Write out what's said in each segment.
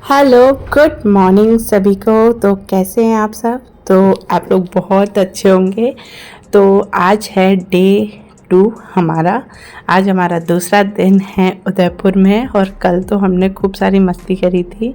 Hello, good morning सभी को। तो कैसे हैं आप सब? तो आप लोग बहुत अच्छे होंगे। तो आज है डे 2 हमारा। आज हमारा दूसरा दिन है उदयपुर में और कल तो हमने खूब सारी मस्ती करी थी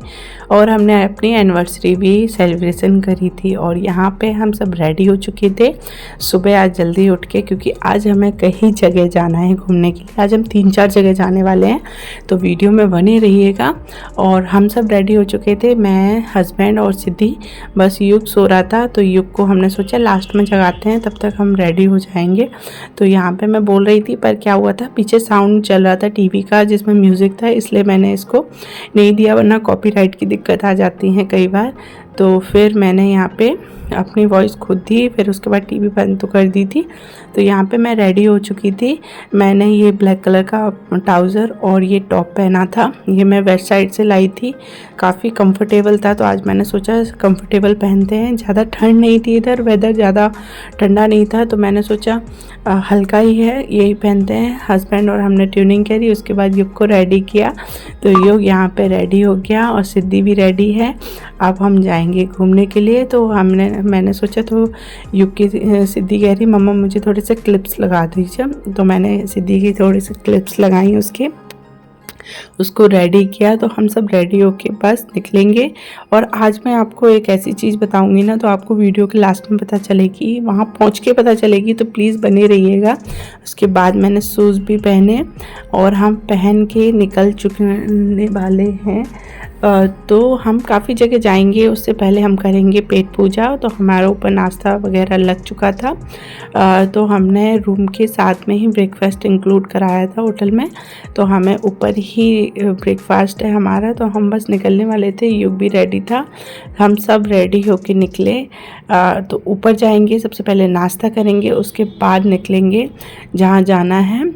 और हमने अपनी एनिवर्सरी भी सेलिब्रेशन करी थी। और यहाँ पे हम सब रेडी हो चुके थे सुबह आज जल्दी उठ के, क्योंकि आज हमें कई जगह जाना है घूमने के लिए। आज हम 3-4 जगह जाने वाले हैं, तो वीडियो में बने रहिएगा। और हम सब रेडी हो चुके थे, मैं, हस्बैंड और सिद्धि। बस युग सो रहा था तो युग को हमने सोचा लास्ट में जगाते हैं, तब तक हम रेडी हो जाएंगे। तो यहाँ पे मैं बोल रही थी, पर क्या हुआ था, पीछे साउंड चल रहा था टीवी का जिसमें म्यूज़िक था, इसलिए मैंने इसको नहीं दिया, वरना कॉपीराइट की दिक्कत आ जाती है कई बार। तो फिर मैंने यहाँ पे अपनी वॉइस खुद दी, फिर उसके बाद टीवी बंद तो कर दी थी। तो यहाँ पे मैं रेडी हो चुकी थी। मैंने ये ब्लैक कलर का ट्राउज़र और ये टॉप पहना था, ये मैं वेस्ट साइड से लाई थी, काफ़ी कंफर्टेबल था। तो आज मैंने सोचा कंफर्टेबल पहनते हैं, ज़्यादा ठंड नहीं थी इधर, वेदर ज़्यादा ठंडा नहीं था, तो मैंने सोचा हल्का ही है यही पहनते हैं। हस्बैंड और हमने ट्यूनिंग करी, उसके बाद युग को रेडी किया। तो युग यहाँ पे रेडी हो गया और सिद्धि भी रेडी है। अब हम जाएंगे घूमने के लिए। तो मैंने सोचा, तो युग की सिद्धि कह रही मम्मा मुझे थोड़े से क्लिप्स लगा दीजिए, तो मैंने सिद्धि की थोड़ी सी क्लिप्स लगाई उसके, उसको रेडी किया। तो हम सब रेडी होके बस निकलेंगे। और आज मैं आपको एक ऐसी चीज़ बताऊंगी ना, तो आपको वीडियो के लास्ट में पता चलेगी, वहाँ पहुँच के पता चलेगी, तो प्लीज़ बने रहिएगा। उसके बाद मैंने शूज़ भी पहने और हम पहन के निकल चुकने वाले हैं। तो हम काफ़ी जगह जाएंगे, उससे पहले हम करेंगे पेट पूजा। तो हमारा ऊपर नाश्ता वगैरह लग चुका था, तो हमने रूम के साथ में ही ब्रेकफास्ट इंक्लूड कराया था होटल में, तो हमें ऊपर ही ब्रेकफास्ट है हमारा। तो हम बस निकलने वाले थे, युग भी रेडी था, हम सब रेडी होके निकले। तो ऊपर जाएंगे, सबसे पहले नाश्ता करेंगे, उसके बाद निकलेंगे जहाँ जाना है।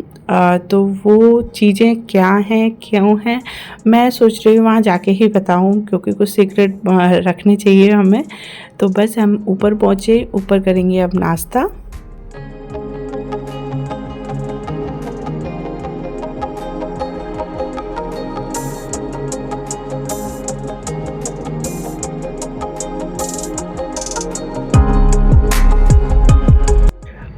तो वो चीज़ें क्या हैं, क्यों हैं, मैं सोच रही हूँ वहाँ जाके ही बताऊँ, क्योंकि कुछ सीक्रेट रखने चाहिए हमें। तो बस हम ऊपर पहुँचे, ऊपर करेंगे अब नाश्ता।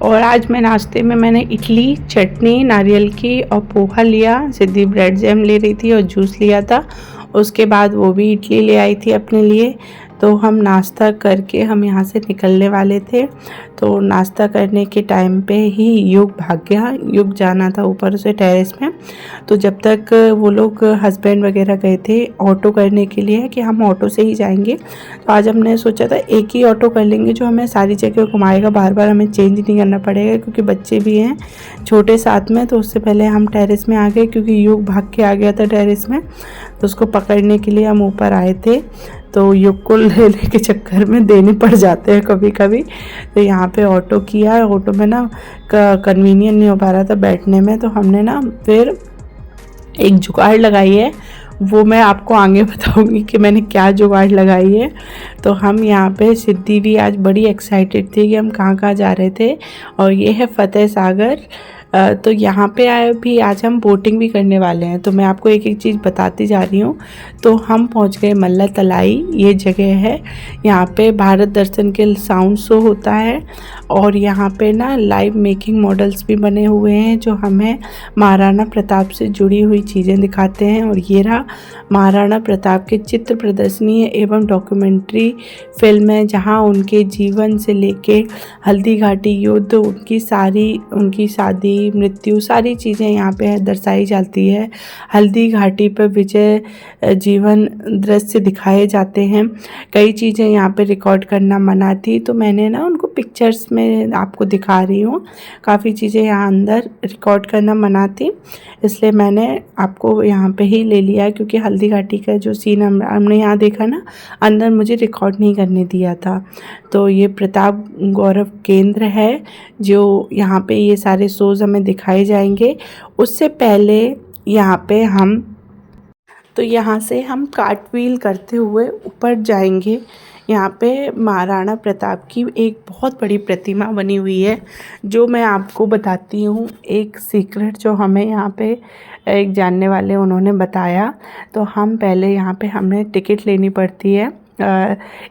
और आज मैं नाश्ते में मैंने इडली, चटनी नारियल की और पोहा लिया। सिद्धि ब्रेड जैम ले रही थी और जूस लिया था। उसके बाद वो भी इडली ले आई थी अपने लिए। तो हम नाश्ता करके हम यहाँ से निकलने वाले थे। तो नाश्ता करने के टाइम पे ही युग भाग गया, युग जाना था ऊपर से टेरेस में। तो जब तक वो लोग हस्बैंड वगैरह गए थे ऑटो करने के लिए, कि हम ऑटो से ही जाएंगे, तो आज हमने सोचा था एक ही ऑटो कर लेंगे जो हमें सारी जगह घुमाएगा, बार बार हमें चेंज नहीं करना पड़ेगा, क्योंकि बच्चे भी हैं छोटे साथ में। तो उससे पहले हम टेरेस में आ गए, क्योंकि युग भाग के आ गया था टेरेस में, तो उसको पकड़ने के लिए हम ऊपर आए थे। तो युग को लेने के चक्कर में देने पड़ जाते हैं कभी कभी। तो यहाँ पे ऑटो किया, ऑटो में ना कन्वीनियंट नहीं हो पा रहा था बैठने में, तो हमने ना फिर एक जुगाड़ लगाई है, वो मैं आपको आगे बताऊंगी कि मैंने क्या जुगाड़ लगाई है। तो हम यहाँ पे, सिद्धि भी आज बड़ी एक्साइटेड थी कि हम कहाँ कहाँ जा रहे थे, और ये है फतेह सागर। तो यहाँ पे आए भी आज हम बोटिंग भी करने वाले हैं। तो मैं आपको एक एक चीज़ बताती जा रही हूँ। तो हम पहुँच गए मल्ला तलाई, ये जगह है, यहाँ पे भारत दर्शन के साउंड शो होता है, और यहाँ पे ना लाइव मेकिंग मॉडल्स भी बने हुए हैं जो हमें महाराणा प्रताप से जुड़ी हुई चीज़ें दिखाते हैं। और ये रहा महाराणा प्रताप के चित्र प्रदर्शनी एवं डॉक्यूमेंट्री फिल्म है, जहाँ उनके जीवन से लेके हल्दी घाटी युद्ध, उनकी शादी, मृत्यु, सारी चीज़ें यहाँ पे दर्शाई जाती है। हल्दी घाटी पर विजय जीवन दृश्य दिखाए जाते हैं। कई चीज़ें यहाँ पे रिकॉर्ड करना मना थी, तो मैंने ना उनको पिक्चर्स में आपको दिखा रही हूँ। काफ़ी चीज़ें यहाँ अंदर रिकॉर्ड करना मना थी, इसलिए मैंने आपको यहाँ पे ही ले लिया, क्योंकि हल्दी घाटी का जो सीन हमने यहाँ देखा ना, अंदर मुझे रिकॉर्ड नहीं करने दिया था। तो ये प्रताप गौरव केंद्र है, जो यहाँ पे ये सारे शोज़ हमें दिखाए जाएंगे। उससे पहले यहाँ पे यहाँ से हम कार्टव्हील करते हुए ऊपर जाएंगे। यहाँ पे महाराणा प्रताप की एक बहुत बड़ी प्रतिमा बनी हुई है, जो मैं आपको बताती हूँ। एक सीक्रेट जो हमें यहाँ पे एक जानने वाले उन्होंने बताया। तो हम पहले यहाँ पे हमें टिकट लेनी पड़ती है।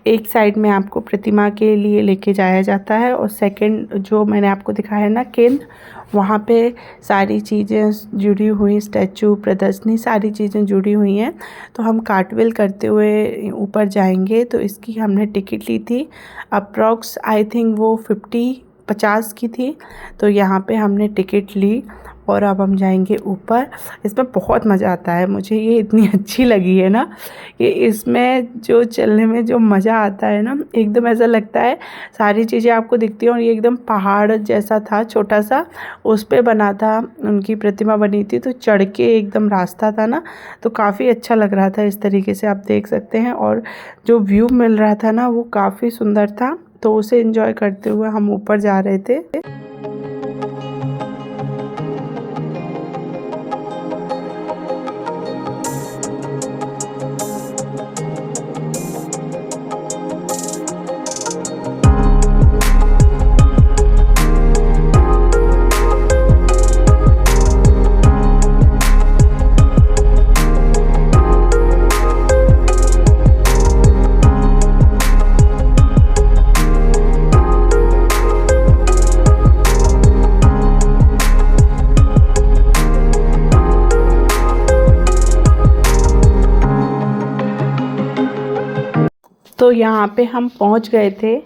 एक साइड में आपको प्रतिमा के लिए लेके जाया जाता है और सेकंड जो मैंने आपको दिखाया ना केंद्र, वहाँ पे सारी चीज़ें जुड़ी हुई, स्टैचू, प्रदर्शनी, सारी चीज़ें जुड़ी हुई हैं। तो हम कार्टविल करते हुए ऊपर जाएंगे। तो इसकी हमने टिकट ली थी, अप्रॉक्स आई थिंक वो 50 की थी। तो यहाँ पे हमने टिकट ली और अब हम जाएंगे ऊपर। इसमें बहुत मज़ा आता है, मुझे ये इतनी अच्छी लगी है ना कि इसमें जो चलने में जो मज़ा आता है ना, एकदम ऐसा लगता है सारी चीज़ें आपको दिखती हैं। और ये एकदम पहाड़ जैसा था, छोटा सा, उस पे बना था, उनकी प्रतिमा बनी थी। तो चढ़ के एकदम रास्ता था ना, तो काफ़ी अच्छा लग रहा था। इस तरीके से आप देख सकते हैं और जो व्यू मिल रहा था ना वो काफ़ी सुंदर था। तो उसे एंजॉय करते हुए हम ऊपर जा रहे थे। तो यहाँ पे हम पहुँच गए थे।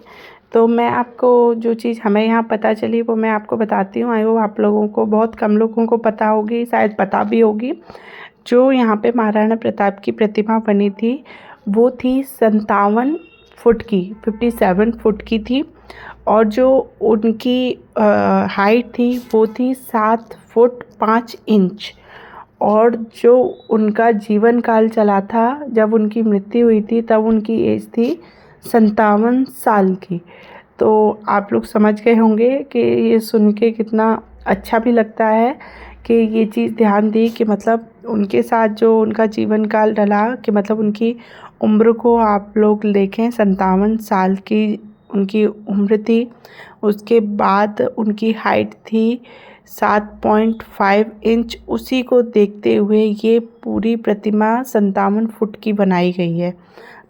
तो मैं आपको जो चीज़ हमें यहाँ पता चली वो मैं आपको बताती हूँ। आई होप आप लोगों को, बहुत कम लोगों को पता होगी, शायद पता भी होगी। जो यहाँ पे महाराणा प्रताप की प्रतिमा बनी थी वो थी 57 फुट की, 57 फुट की थी। और जो उनकी हाइट थी वो थी 7 फुट 5 इंच। और जो उनका जीवन काल चला था, जब उनकी मृत्यु हुई थी तब उनकी एज थी 57 साल की। तो आप लोग समझ गए होंगे कि ये सुन के कितना अच्छा भी लगता है कि ये चीज़ ध्यान दी कि मतलब उनके साथ जो उनका जीवन काल डला, कि मतलब उनकी उम्र को आप लोग देखें, 57 साल की उनकी उम्र थी। उसके बाद उनकी हाइट थी 7.5 इंच। उसी को देखते हुए ये पूरी प्रतिमा 57 फुट की बनाई गई है।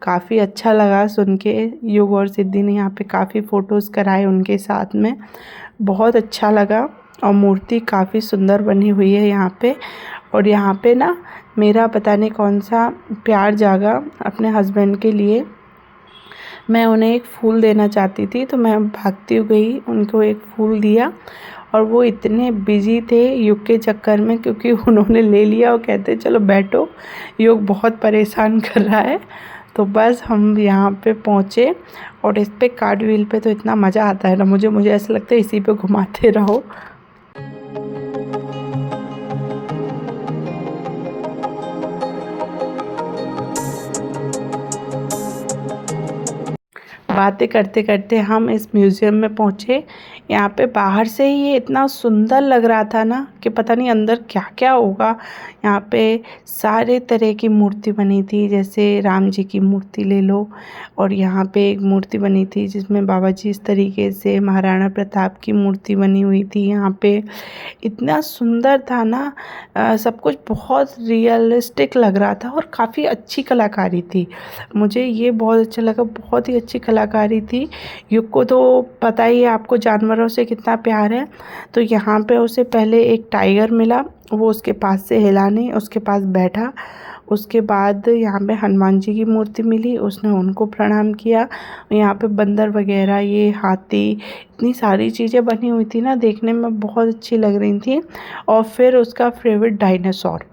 काफ़ी अच्छा लगा सुन के। युग और सिद्धि ने यहाँ पे काफ़ी फ़ोटोज़ कराए उनके साथ में, बहुत अच्छा लगा। और मूर्ति काफ़ी सुंदर बनी हुई है यहाँ पे। और यहाँ पे ना मेरा पता नहीं कौन सा प्यार जागा अपने हस्बैंड के लिए। मैं उन्हें एक फूल देना चाहती थी, तो मैं भागती हुई गई, उनको एक फूल दिया। और वो इतने बिजी थे युग के चक्कर में, क्योंकि उन्होंने ले लिया और कहते चलो बैठो, युग बहुत परेशान कर रहा है। तो बस हम यहाँ पे पहुँचे। और इस पे कार्ड व्हील पे तो इतना मज़ा आता है ना, मुझे ऐसा लगता है इसी पे घुमाते रहो। बातें करते करते हम इस म्यूज़ियम में पहुँचे। यहाँ पे बाहर से ही ये इतना सुंदर लग रहा था ना कि पता नहीं अंदर क्या क्या होगा। यहाँ पे सारे तरह की मूर्ति बनी थी, जैसे राम जी की मूर्ति ले लो। और यहाँ पे एक मूर्ति बनी थी जिसमें बाबा जी इस तरीके से, महाराणा प्रताप की मूर्ति बनी हुई थी। यहाँ पे इतना सुंदर था ना, सब कुछ बहुत रियलिस्टिक लग रहा था और काफ़ी अच्छी कलाकारी थी। मुझे ये बहुत अच्छा लगा, बहुत ही अच्छी कलाकारी थी। युग को तो पता ही है आपको जानवरों से कितना प्यार है। तो यहाँ पे उसे पहले एक टाइगर मिला, वो उसके पास से हिला नहीं, उसके पास बैठा। उसके बाद यहाँ पे हनुमान जी की मूर्ति मिली, उसने उनको प्रणाम किया। यहाँ पे बंदर वगैरह, ये हाथी, इतनी सारी चीज़ें बनी हुई थी ना, देखने में बहुत अच्छी लग रही थी। और फिर उसका फेवरेट डायनासोर,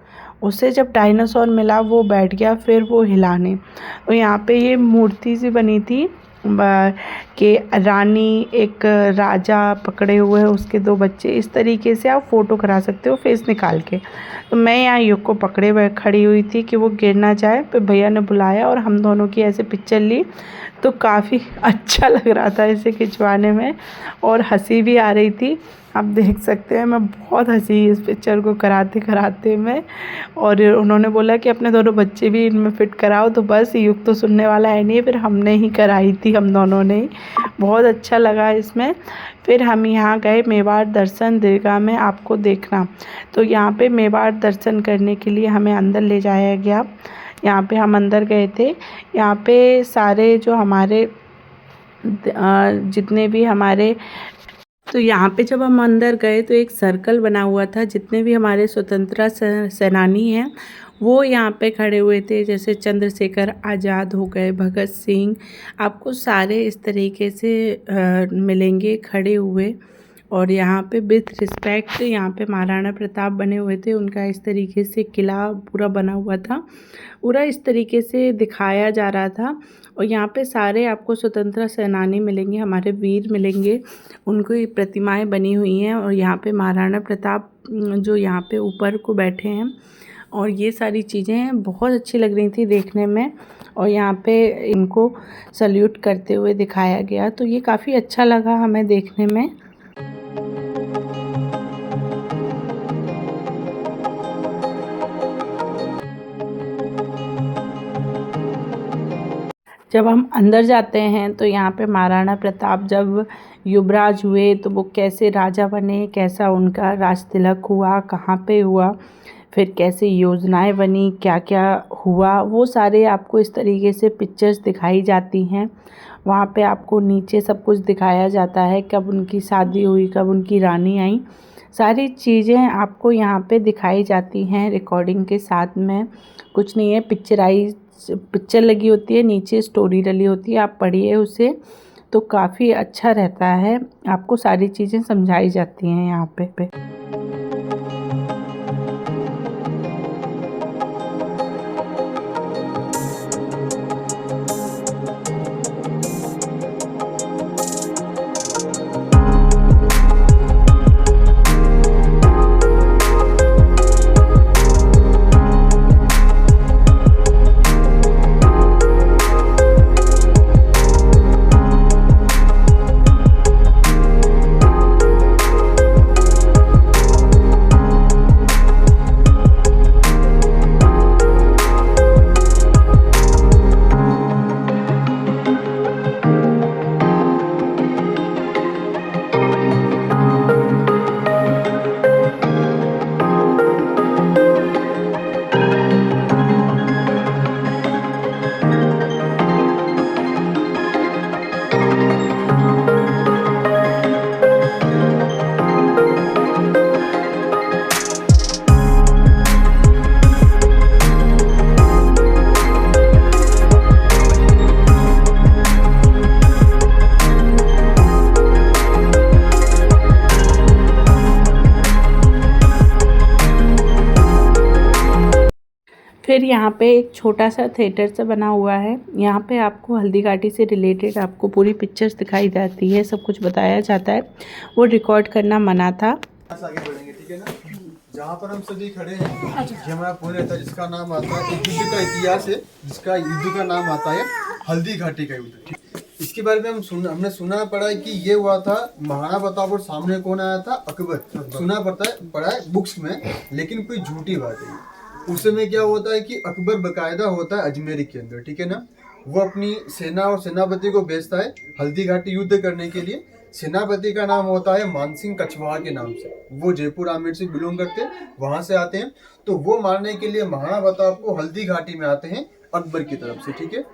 उसे जब डायनासोर मिला वो बैठ गया, फिर वो हिलाने। और यहाँ पे ये मूर्ति सी बनी थी कि रानी, एक राजा पकड़े हुए हैं, उसके 2 बच्चे। इस तरीके से आप फ़ोटो करा सकते हो फेस निकाल के। तो मैं यहाँ युग को पकड़े हुए खड़ी हुई थी कि वो गिर ना जाए। फिर भैया ने बुलाया और हम दोनों की ऐसे पिक्चर ली। तो काफ़ी अच्छा लग रहा था इसे खिंचवाने में और हंसी भी आ रही थी। आप देख सकते हैं मैं बहुत हंसी इस पिक्चर को कराते कराते में। और उन्होंने बोला कि अपने दोनों बच्चे भी इनमें फ़िट कराओ। तो बस युग तो सुनने वाला है नहीं, फिर हमने ही कराई थी, हम दोनों ने ही। बहुत अच्छा लगा इसमें। फिर हम यहाँ गए मेवाड़ दर्शन दरगाह में आपको देखना। तो यहाँ पे मेवाड़ दर्शन करने के लिए हमें अंदर ले जाया गया। यहाँ पे हम अंदर गए थे। यहाँ पे सारे जो हमारे जितने भी हमारे, तो यहाँ पे जब हम अंदर गए तो एक सर्कल बना हुआ था, जितने भी हमारे स्वतंत्रता सेनानी हैं वो यहाँ पे खड़े हुए थे, जैसे चंद्रशेखर आज़ाद हो गए, भगत सिंह, आपको सारे इस तरीके से मिलेंगे खड़े हुए। और यहाँ पे विथ रिस्पेक्ट यहाँ पे महाराणा प्रताप बने हुए थे, उनका इस तरीके से किला पूरा बना हुआ था, पूरा इस तरीके से दिखाया जा रहा था। और यहाँ पे सारे आपको स्वतंत्रता सेनानी मिलेंगे, हमारे वीर मिलेंगे, उनको प्रतिमाएं बनी हुई हैं। और यहाँ पे महाराणा प्रताप जो यहाँ पे ऊपर को बैठे हैं, और ये सारी चीज़ें बहुत अच्छी लग रही थी देखने में। और यहाँ पे इनको सल्यूट करते हुए दिखाया गया, तो ये काफ़ी अच्छा लगा हमें देखने में। जब हम अंदर जाते हैं तो यहाँ पे महाराणा प्रताप जब युवराज हुए तो वो कैसे राजा बने, कैसा उनका राज तिलक हुआ, कहाँ पे हुआ, फिर कैसे योजनाएं बनी, क्या क्या हुआ, वो सारे आपको इस तरीके से पिक्चर्स दिखाई जाती हैं। वहाँ पे आपको नीचे सब कुछ दिखाया जाता है, कब उनकी शादी हुई, कब उनकी रानी आई, सारी चीज़ें आपको यहाँ पे दिखाई जाती हैं रिकॉर्डिंग के साथ में। कुछ नहीं है, पिक्चर लगी होती है, नीचे स्टोरी डली होती है, आप पढ़िए उसे, तो काफ़ी अच्छा रहता है, आपको सारी चीज़ें समझाई जाती हैं यहाँ पे। फिर यहाँ पे एक छोटा सा थिएटर सा बना हुआ है, यहाँ पे आपको हल्दी घाटी से रिलेटेड आपको पूरी पिक्चर्स दिखाई जाती है, सब कुछ बताया जाता है। वो रिकॉर्ड करना मना था। आगे बढ़ेंगे, ठीक है ना। जहाँ पर हम सभी खड़े हैं ये हमारा पुणे रहता है, जिसका नाम आता है, एक युद्ध का इतिहास है जिसका युद्ध का नाम आता है हल्दी घाटी का युद्ध। इसके बारे में हमने सुना पड़ा है कि ये हुआ था महाराणा प्रताप और सामने कौन आया था, अकबर। सुना पड़ा है बुक्स में, लेकिन कोई झूठी बात है। उस समय क्या होता है कि अकबर बकायदा होता है अजमेर के अंदर, ठीक है ना। वो अपनी सेना और सेनापति को भेजता है हल्दी घाटी युद्ध करने के लिए। सेनापति का नाम होता है मानसिंह कछवाहा के नाम से, वो जयपुर आमेर से बिलोंग करते हैं, वहां से आते हैं। तो वो मारने के लिए महाराणा प्रताप को हल्दी घाटी में आते हैं अकबर की तरफ से, ठीक है।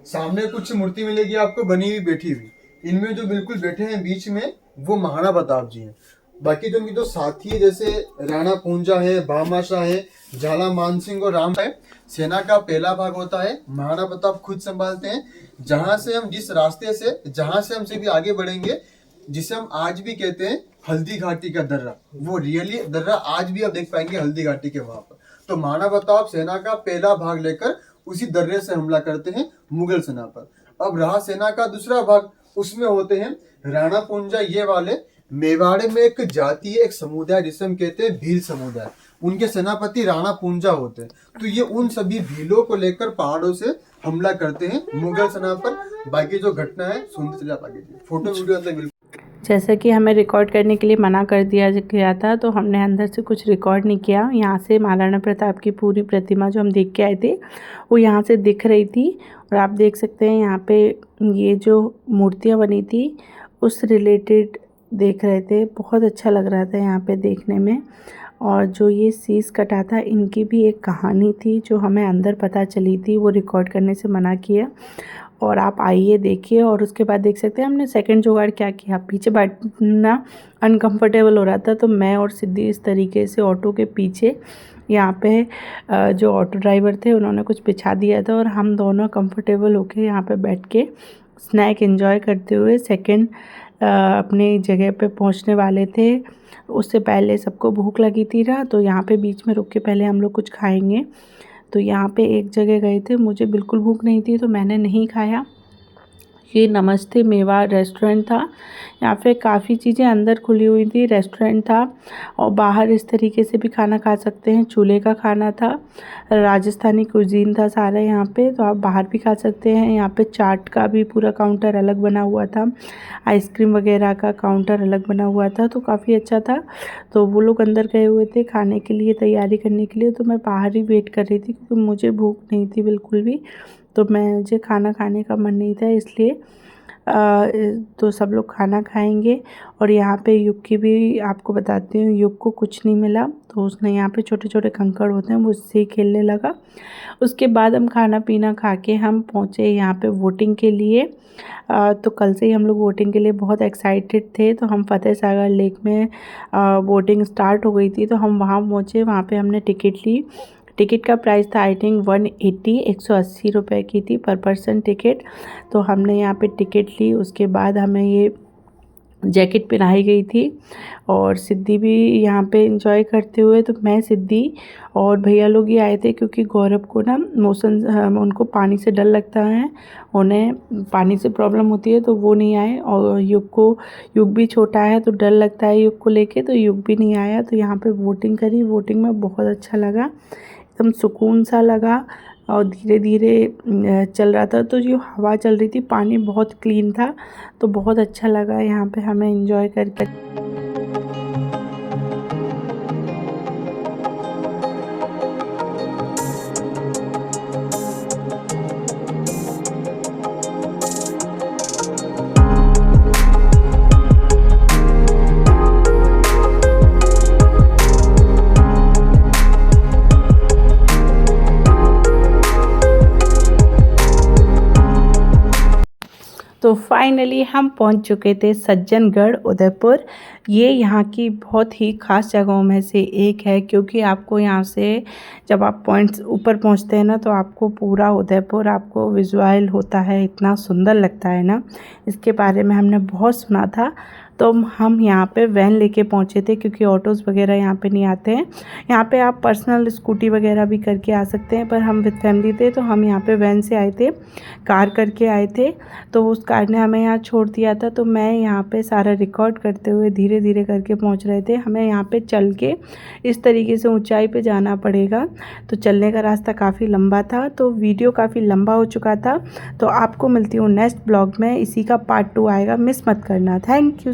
सामने कुछ मूर्ति मिलेगी आपको बनी हुई बैठी हुई, इनमें जो बिल्कुल बैठे हैं बीच में वो महाराणा प्रताप जी हैं। बाकी जो उनके जो साथी है जैसे राणा पूंजा है, भामाशाह है, झाला मानसिंह और राम है। सेना का पहला भाग होता है महाराणा प्रताप खुद संभालते हैं। जहां से हम जिस रास्ते से जहां से हम भी आगे बढ़ेंगे, जिसे हम आज भी कहते हैं हल्दी घाटी का दर्रा, वो रियली दर्रा आज भी आप देख पाएंगे हल्दी घाटी के वहां पर। तो महाराणा प्रताप सेना का पहला भाग लेकर उसी दर्रे से हमला करते हैं मुगल सेना पर। अब रहा सेना का दूसरा भाग, उसमें होते हैं राणा पूंजा, ये वाले मेवाड़े में एक जाति है, एक समुदाय जिसे हम कहते हैं भील समुदाय, उनके सेनापति राणा पूंजा होते हैं। तो ये उन सभी भीलों को लेकर पहाड़ों से हमला करते हैं मुगल सेना पर। बाकी जो घटना है सुनते चले आप आगे, फोटो वीडियो अंदर बिल्कुल। जैसा कि हमें रिकॉर्ड करने के लिए मना कर दिया गया था, तो हमने अंदर से कुछ रिकॉर्ड नहीं किया। यहाँ से महाराणा प्रताप की पूरी प्रतिमा जो हम देख के आए थे वो यहाँ से दिख रही थी। और आप देख सकते हैं यहाँ पे ये जो मूर्तियाँ बनी थी उस रिलेटेड देख रहे थे। बहुत अच्छा लग रहा था यहाँ पे देखने में। और जो ये शीश कटा था इनकी भी एक कहानी थी जो हमें अंदर पता चली थी, वो रिकॉर्ड करने से मना किया। और आप आइए देखिए। और उसके बाद देख सकते हैं हमने सेकंड जुगाड़ क्या किया, पीछे बैठना अनकंफर्टेबल हो रहा था तो मैं और सिद्धि इस तरीके से ऑटो के पीछे यहाँ पे जो ऑटो ड्राइवर थे उन्होंने कुछ बिछा दिया था और हम दोनों कंफर्टेबल होके यहाँ पे बैठ के स्नैक एंजॉय करते हुए सेकंड अपनी जगह पे पहुँचने वाले थे। उससे पहले सबको भूख लगी थी ना, तो यहाँ पे बीच में रुक के पहले हम लोग कुछ खाएंगे। तो यहाँ पे एक जगह गए थे, मुझे बिल्कुल भूख नहीं थी तो मैंने नहीं खाया। ये नमस्ते मेवा रेस्टोरेंट था। यहाँ पे काफ़ी चीज़ें अंदर खुली हुई थी, रेस्टोरेंट था और बाहर इस तरीके से भी खाना खा सकते हैं। चूल्हे का खाना था, राजस्थानी कुजीन था सारा यहाँ पे, तो आप बाहर भी खा सकते हैं। यहाँ पे चाट का भी पूरा काउंटर अलग बना हुआ था, आइसक्रीम वगैरह का काउंटर अलग बना हुआ था, तो काफ़ी अच्छा था। तो वो लोग अंदर गए हुए थे खाने के लिए, तैयारी करने के लिए, तो मैं बाहर ही वेट कर रही थी क्योंकि मुझे भूख नहीं थी बिल्कुल भी। तो मुझे खाना खाने का मन नहीं था इसलिए तो सब लोग खाना खाएंगे। और यहाँ पे युग की भी आपको बताती हूँ, युग को कुछ नहीं मिला तो उसने यहाँ पे छोटे छोटे कंकड़ होते हैं वो उससे ही खेलने लगा। उसके बाद हम खाना पीना खा के हम पहुँचे यहाँ पे वोटिंग के लिए। तो कल से ही हम लोग वोटिंग के लिए बहुत एक्साइटेड थे। तो हम फतेह सागर लेक में वोटिंग स्टार्ट हो गई थी तो हम वहाँ पहुँचे। वहाँ पे हमने टिकट ली। टिकट का प्राइस था आई थिंक 180 रुपए की थी पर पर्सन टिकट। तो हमने यहाँ पे टिकट ली। उसके बाद हमें ये जैकेट पहनाई गई थी और सिद्धि भी यहाँ पे एंजॉय करते हुए, तो मैं सिद्धि और भैया लोग ही आए थे क्योंकि गौरव को ना मोशन उनको पानी से डर लगता है, उन्हें पानी से प्रॉब्लम होती है तो वो नहीं आए। और युग भी छोटा है तो डर लगता है युग को लेके, तो युग भी नहीं आया। तो यहाँ पे वोटिंग करी, वोटिंग में बहुत अच्छा लगा, एकदम सुकून सा लगा और धीरे धीरे चल रहा था। तो जो हवा चल रही थी, पानी बहुत क्लीन था, तो बहुत अच्छा लगा यहाँ पे हमें एंजॉय करके। तो फाइनली हम पहुंच चुके थे सज्जनगढ़ उदयपुर। ये यहाँ की बहुत ही ख़ास जगहों में से एक है क्योंकि आपको यहाँ से जब आप पॉइंट्स ऊपर पहुँचते हैं ना तो आपको पूरा उदयपुर आपको विजुअल होता है, इतना सुंदर लगता है ना। इसके बारे में हमने बहुत सुना था। तो हम यहाँ पे वैन लेके पहुँचे थे क्योंकि ऑटोज़ वगैरह यहाँ पे नहीं आते हैं। यहाँ पे आप पर्सनल स्कूटी वगैरह भी करके आ सकते हैं, पर हम विद फैमिली थे तो हम यहाँ पे वैन से आए थे, कार करके आए थे। तो उस कार ने हमें यहाँ छोड़ दिया था। तो मैं यहाँ पे सारा रिकॉर्ड करते हुए धीरे धीरे करके पहुँच रहे थे। हमें यहाँ पे चल के इस तरीके से ऊंचाई पे जाना पड़ेगा, तो चलने का रास्ता काफ़ी लंबा था, तो वीडियो काफ़ी लंबा हो चुका था। तो आपको मिलती हूँ नेक्स्ट ब्लॉग में, इसी का पार्ट 2 आएगा, मिस मत करना। Thank you.